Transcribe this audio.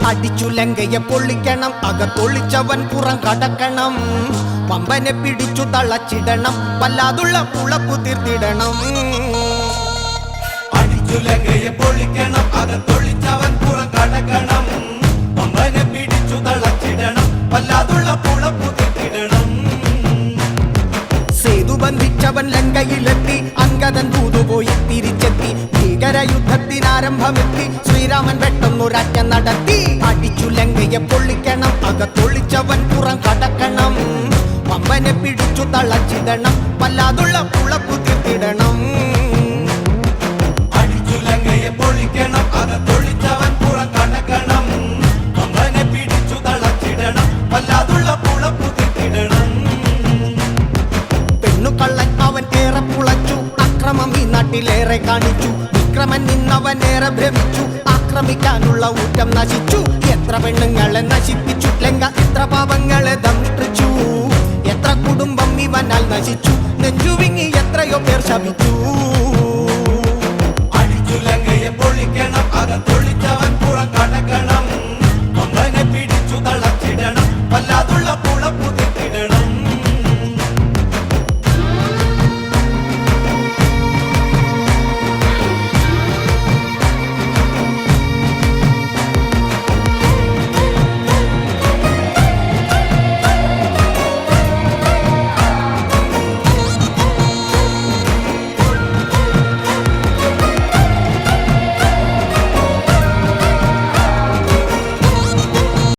അടിച്ചു ലങ്കയെ പൊള്ളിക്കണം, അകത്തൊളിച്ചവൻ പുറം കടക്കണം. പമ്പനെ പിടിച്ചു തളച്ചിടണം, വല്ലാതുള്ള പുളപ്പു തീർത്തിടണം. അടിച്ചു ലങ്കയെ പൊള്ളിക്കണം, അകത്തൊളിച്ചവൻ പുറം കടക്കണം. പമ്പനെ പിടിച്ചു തളച്ചിടണം, വല്ലാതുള്ള പുളപ്പു തീർത്തിടണം. സേതു ബന്ധിച്ചവൻ ലങ്കയിലെത്തി, അങ്കദൻ ദൂതുപോയി തിരിച്ചെത്തി. ഭീകരയുദ്ധത്തിനാരംഭമെത്തി, ശ്രീരാമൻ പെട്ടെന്നൊരാജ്ഞ നടത്തി. അടിച്ചു ലങ്കയെ പൊള്ളിക്കണം, അകത്തൊളിച്ചവൻ പുറം കടക്കണം. പമ്പനെ പിടിച്ചു തളച്ചിടണം, വല്ലാതുള്ള പുളപ്പു തീർത്തിടണം. അടിച്ചു ലങ്കയെ പൊള്ളിക്കണം, അകത്തൊളിച്ചവൻ പുറം കടക്കണം. പമ്പനെ പിടിച്ചു തളച്ചിടണം, വല്ലാതുള്ള പുളപ്പു തീർത്തിടണം. പെണ്ണുകള്ളൻ അവൻ ഏറെ പുളച്ചു, അക്രമം ഈ നാട്ടിലേറെ കാണിച്ചു. വിക്രമൻ നിന്നവനേറെ ഭ്രമിച്ചു, ആക്രമിക്കാനുള്ള ഊറ്റം നശിച്ചു. എത്ര പെണ്ണുങ്ങളെ നശിപ്പിച്ചു ലങ്ക, എത്ര പാപങ്ങളെ ദംഷ്ടിച്ചു. എത്ര കുടുംബം ഇവനാൽ നശിച്ചു, നെഞ്ചുവിങ്ങി എത്രയോ പേർ ശപിച്ചു.